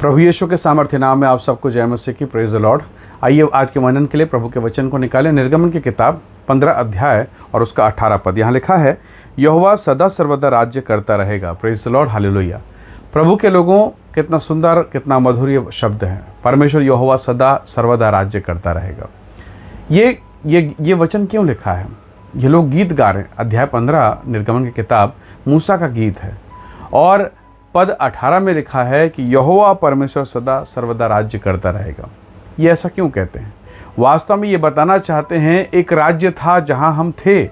प्रभु यीशु के सामर्थ्य नाम में आप सबको जय मसीह की, प्रेज द लॉर्ड। आइए आज के मनन के लिए प्रभु के वचन को निकालें। निर्गमन की किताब 15 अध्याय और उसका 18 पद। यहाँ लिखा है, यहोवा सदा सर्वदा राज्य करता रहेगा। Praise the lord, hallelujah. प्रभु के लोगों, कितना सुंदर, कितना मधुर शब्द है। परमेश्वर यहोवा सदा सर्वदा राज्य करता रहेगा। ये वचन क्यों लिखा है? ये लोग गीत गा रहे हैं। अध्याय 15 निर्गमन की किताब मूसा का गीत है और पद 18 में लिखा है कि यहोवा परमेश्वर सदा सर्वदा राज्य करता रहेगा। ये ऐसा क्यों कहते हैं? वास्तव में ये बताना चाहते हैं, एक राज्य था जहां हम थे,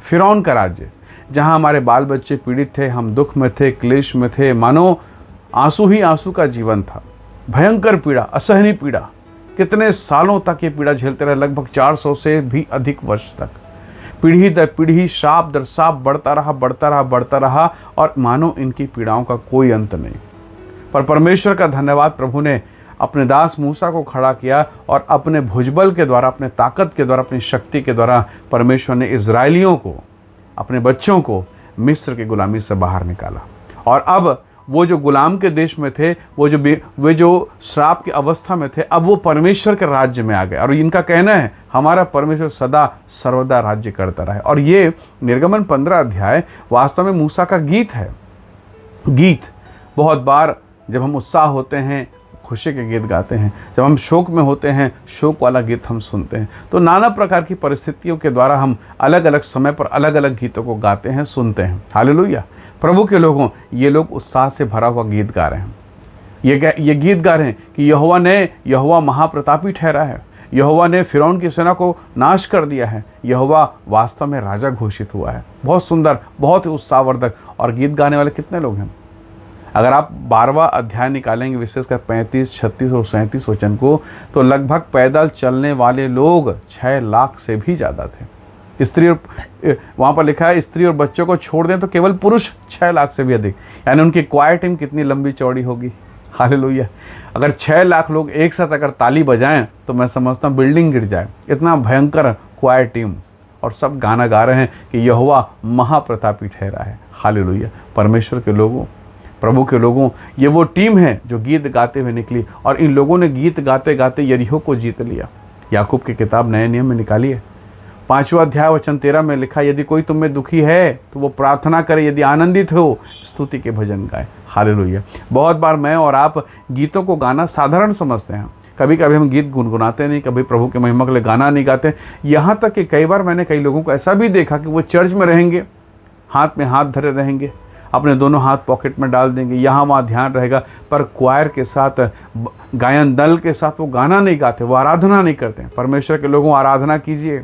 फिरौन का राज्य, जहां हमारे बाल बच्चे पीड़ित थे, हम दुख में थे, क्लेश में थे, मानो आंसू ही आंसू का जीवन था। भयंकर पीड़ा, असहनीय पीड़ा। कितने सालों तक ये पीड़ा झेलते रहे, लगभग 400 से भी अधिक वर्ष तक। पीढ़ी दर पीढ़ी, शाप दर शाप बढ़ता रहा और मानो इनकी पीड़ाओं का कोई अंत नहीं। पर परमेश्वर का धन्यवाद, प्रभु ने अपने दास मूसा को खड़ा किया और अपने भुजबल के द्वारा, अपने ताकत के द्वारा, अपनी शक्ति के द्वारा परमेश्वर ने इजरायलियों को, अपने बच्चों को मिस्र की गुलामी से बाहर निकाला। और अब वो जो गुलाम के देश में थे, वे जो श्राप की अवस्था में थे, अब वो परमेश्वर के राज्य में आ गए। और इनका कहना है, हमारा परमेश्वर सदा सर्वदा राज्य करता रहे। और ये निर्गमन 15 अध्याय वास्तव में मूसा का गीत है। गीत बहुत बार जब हम उत्साह होते हैं, खुशी के गीत गाते हैं। जब हम शोक में होते हैं, शोक वाला गीत हम सुनते हैं। तो नाना प्रकार की परिस्थितियों के द्वारा हम अलग अलग समय पर अलग अलग गीतों को गाते हैं, सुनते हैं। हालेलुया। प्रभु के लोगों, ये लोग उत्साह से भरा हुआ गीत गा रहे हैं। ये गीत गा रहे हैं कि यहोवा महाप्रतापी ठहरा है। यहोवा ने फिरौन की सेना को नाश कर दिया है। यहोवा वास्तव में राजा घोषित हुआ है। बहुत सुंदर, बहुत ही उत्साहवर्धक। और गीत गाने वाले कितने लोग हैं? अगर आप 12वां अध्याय निकालेंगे, विशेषकर 35, 36 और 37 वचन को, तो लगभग पैदल चलने वाले लोग 6 लाख से भी ज़्यादा थे। स्त्री और वहाँ पर लिखा है, स्त्री और बच्चों को छोड़ दें तो केवल पुरुष 6 लाख से भी अधिक। यानी उनकी क्वायर टीम कितनी लंबी चौड़ी होगी। हालेलुया। अगर 6 लाख लोग एक साथ अगर ताली बजाएं तो मैं समझता हूँ बिल्डिंग गिर जाए। इतना भयंकर क्वायर टीम, और सब गाना गा रहे हैं कि यहोवा महाप्रतापी ठहरा है। हालेलुया। परमेश्वर के लोगों, प्रभु के लोगों, ये वो टीम है जो गीत गाते हुए निकली। और इन लोगों ने गीत गाते गाते यरीहो को जीत लिया। याकूब की किताब नए नियम में निकालिए, 5वां अध्याय वचन 13 में लिखा, यदि कोई तुम में दुखी है तो वो प्रार्थना करे, यदि आनंदित हो स्तुति के भजन गाए। हालेलुया। बहुत बार मैं और आप गीतों को गाना साधारण समझते हैं। कभी कभी हम गीत गुनगुनाते नहीं, कभी प्रभु के महिमा के लिए गाना नहीं गाते। यहाँ तक कि कई बार मैंने कई लोगों को ऐसा भी देखा कि वो चर्च में रहेंगे, हाथ में हाथ धरे रहेंगे, अपने दोनों हाथ पॉकेट में डाल देंगे, यहाँ वहाँ ध्यान रहेगा, पर क्वायर के साथ, गायन दल के साथ वो गाना नहीं गाते, वो आराधना नहीं करते। परमेश्वर के लोगों, आराधना कीजिए,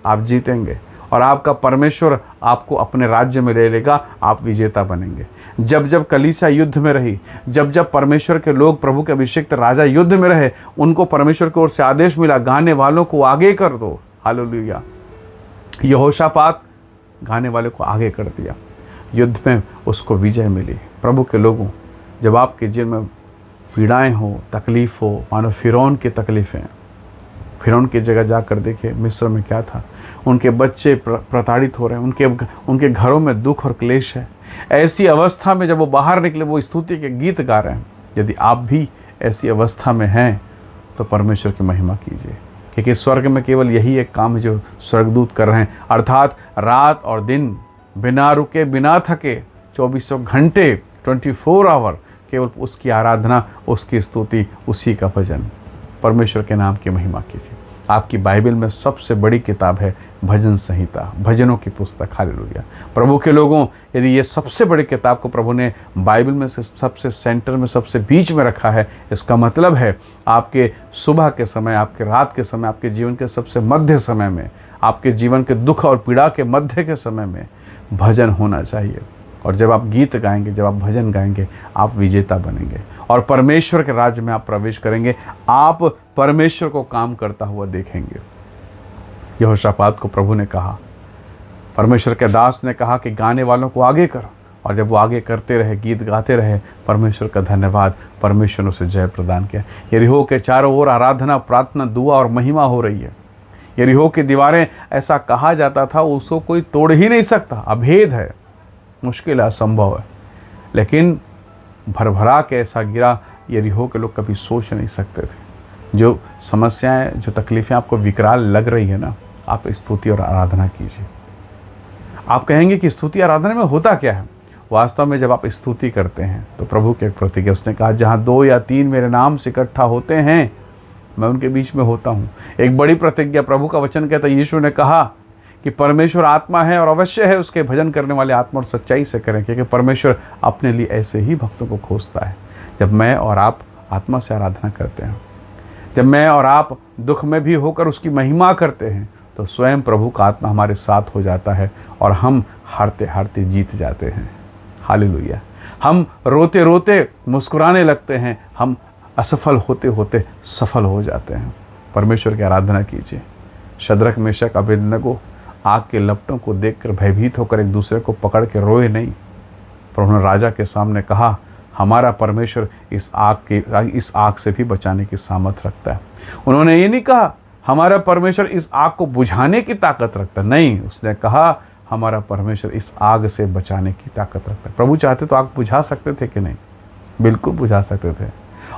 आप जीतेंगे और आपका परमेश्वर आपको अपने राज्य में ले लेगा। आप विजेता बनेंगे। जब जब कलीसिया युद्ध में रही, जब जब परमेश्वर के लोग, प्रभु के अभिषिक्त राजा युद्ध में रहे, उनको परमेश्वर की ओर से आदेश मिला, गाने वालों को आगे कर दो। हालेलुया। यहोशापात गाने वाले को आगे कर दिया, युद्ध में उसको विजय मिली। प्रभु के लोगों, जब आपके जीवन में पीड़ाएं हो, तकलीफ हो, मानो फिरौन की तकलीफ़ें, फिरौन की जगह जाकर देखिए मिस्र में क्या था। उनके बच्चे प्रताड़ित हो रहे हैं, उनके घरों में दुख और क्लेश है। ऐसी अवस्था में जब वो बाहर निकले, वो स्तुति के गीत गा रहे हैं। यदि आप भी ऐसी अवस्था में हैं तो परमेश्वर की महिमा कीजिए, क्योंकि स्वर्ग में केवल यही एक काम है जो स्वर्गदूत कर रहे हैं, अर्थात रात और दिन बिना रुके, बिना थके, 24 घंटे, 24 आवर केवल उसकी आराधना, उसकी स्तुति, उसी का भजन। परमेश्वर के नाम की महिमा कीजिए। आपकी बाइबल में सबसे बड़ी किताब है भजन संहिता, भजनों की पुस्तक। हालेलुया। प्रभु के लोगों, यदि ये सबसे बड़ी किताब को प्रभु ने बाइबल में से सबसे सेंटर में, सबसे बीच में रखा है, इसका मतलब है आपके सुबह के समय, आपके रात के समय, आपके जीवन के सबसे मध्य समय में, आपके जीवन के दुख और पीड़ा के मध्य के समय में भजन होना चाहिए। और जब आप गीत गाएंगे, जब आप भजन गाएंगे, आप विजेता बनेंगे और परमेश्वर के राज्य में आप प्रवेश करेंगे। आप परमेश्वर को काम करता हुआ देखेंगे। यहोशापात को प्रभु ने कहा, परमेश्वर के दास ने कहा कि गाने वालों को आगे कर। और जब वो आगे करते रहे, गीत गाते रहे, परमेश्वर का धन्यवाद, परमेश्वर ने उसे जय प्रदान किया। यरीहो के चारों ओर आराधना, प्रार्थना, दुआ और महिमा हो रही है। यरीहो की दीवारें, ऐसा कहा जाता था, उसको कोई तोड़ ही नहीं सकता, अभेद है, मुश्किल है, असंभव है। लेकिन भरभरा के ऐसा गिरा यरीहो के लोग कभी सोच नहीं सकते थे। जो समस्याएं, जो तकलीफ़ें आपको विकराल लग रही है ना, आप स्तुति और आराधना कीजिए। आप कहेंगे कि स्तुति आराधना में होता क्या है? वास्तव में जब आप स्तुति करते हैं तो प्रभु के एक प्रतिज्ञा, उसने कहा जहाँ 2 या 3 मेरे नाम से इकट्ठा होते हैं, मैं उनके बीच में होता हूँ। एक बड़ी प्रतिज्ञा, प्रभु का वचन कहता है, यीशु ने कहा कि परमेश्वर आत्मा है और अवश्य है उसके भजन करने वाले आत्मा और सच्चाई से करें, क्योंकि परमेश्वर अपने लिए ऐसे ही भक्तों को खोजता है। जब मैं और आप आत्मा से आराधना करते हैं, जब मैं और आप दुख में भी होकर उसकी महिमा करते हैं, तो स्वयं प्रभु का आत्मा हमारे साथ हो जाता है और हम हारते हारते जीत जाते हैं। हालेलुया। हम रोते रोते मुस्कुराने लगते हैं, हम असफल होते होते सफल हो जाते हैं। परमेश्वर की आराधना कीजिए। शद्रक, मेशक, अबेदनगो आग के लपटों को देखकर भयभीत होकर एक दूसरे को पकड़ के रोए नहीं, पर उन्होंने राजा के सामने कहा, हमारा परमेश्वर इस आग से भी बचाने की सामर्थ्य रखता है। उन्होंने ये नहीं कहा हमारा परमेश्वर इस आग को बुझाने की ताकत रखता है, नहीं, उसने कहा हमारा परमेश्वर इस आग से बचाने की ताकत रखता है। प्रभु चाहते तो आग बुझा सकते थे कि नहीं? बिल्कुल बुझा सकते थे।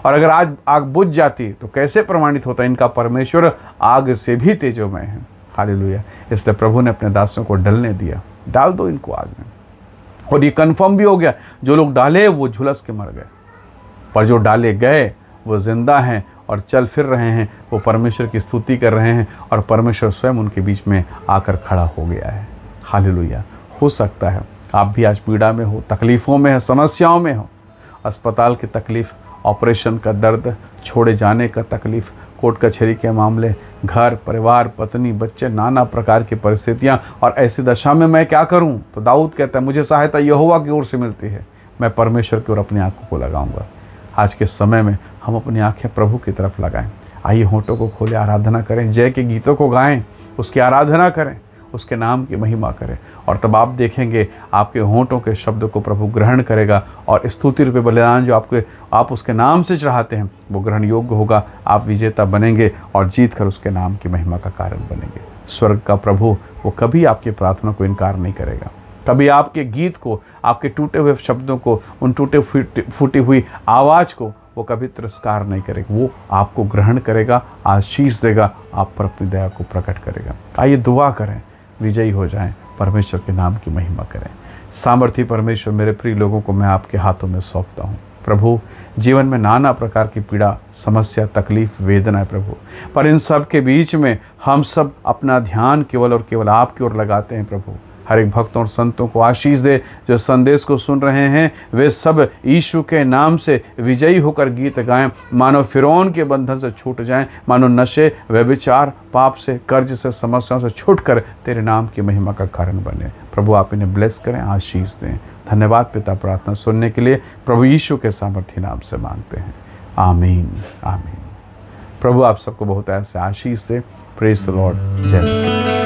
और अगर आज आग बुझ जाती तो कैसे प्रमाणित होता इनका परमेश्वर आग से भी तेजोमय है। हालेलुया। इसलिए प्रभु ने अपने दासों को डलने दिया, डाल दो इनको आग में। और ये कन्फर्म भी हो गया, जो लोग डाले वो झुलस के मर गए, पर जो डाले गए वो जिंदा हैं और चल फिर रहे हैं, वो परमेश्वर की स्तुति कर रहे हैं और परमेश्वर स्वयं उनके बीच में आकर खड़ा हो गया है। हालेलुया। हो सकता है आप भी आज पीड़ा में हो, तकलीफ़ों में हो, समस्याओं में हो। अस्पताल की तकलीफ़, ऑपरेशन का दर्द, छोड़े जाने का तकलीफ़, कोर्ट कचहरी के मामले, घर परिवार, पत्नी, बच्चे, नाना प्रकार की परिस्थितियाँ, और ऐसी दशा में मैं क्या करूँ? तो दाऊद कहता है, मुझे सहायता यहोवा की ओर से मिलती है, मैं परमेश्वर की ओर अपनी आँखों को लगाऊंगा। आज के समय में हम अपनी आँखें प्रभु की तरफ लगाएं। आइए होठों को खोले, आराधना करें, जय के गीतों को गाएं, उसकी आराधना करें, उसके नाम की महिमा करें, और तब आप देखेंगे आपके होठों के शब्द को प्रभु ग्रहण करेगा और स्तुति रूपी बलिदान जो आप उसके नाम से चढ़ाते हैं वो ग्रहण योग्य होगा। आप विजेता बनेंगे और जीत कर उसके नाम की महिमा का कारण बनेंगे। स्वर्ग का प्रभु वो कभी आपकी प्रार्थना को इनकार नहीं करेगा, कभी आपके गीत को, आपके टूटे हुए शब्दों को, उन टूटे फूटी हुई आवाज़ को वो कभी तिरस्कार नहीं करेगा। वो आपको ग्रहण करेगा, आशीष देगा, आप पर अपनी दया को प्रकट करेगा। आइए दुआ करें, विजयी हो जाएं, परमेश्वर के नाम की महिमा करें। सामर्थी परमेश्वर, मेरे प्रिय लोगों को मैं आपके हाथों में सौंपता हूँ। प्रभु, जीवन में नाना प्रकार की पीड़ा, समस्या, तकलीफ, वेदना है प्रभु, पर इन सब के बीच में हम सब अपना ध्यान केवल और केवल आपकी ओर लगाते हैं। प्रभु, हर एक भक्तों और संतों को आशीष दे जो संदेश को सुन रहे हैं, वे सब यीशु के नाम से विजयी होकर गीत गाएं, मानो फिरौन के बंधन से छूट जाएं, मानो नशे, व्यभिचार, पाप से, कर्ज से, समस्याओं से छूटकर तेरे नाम की महिमा का कारण बने। प्रभु, आप इन्हें ब्लेस करें, आशीष दें। धन्यवाद पिता, प्रार्थना सुनने के लिए प्रभु यीशु के सामर्थी नाम से मांगते हैं, आमीन, आमीन। प्रभु आप सबको बहुत ऐसे आशीष दे। Praise the lord. जय मसीह।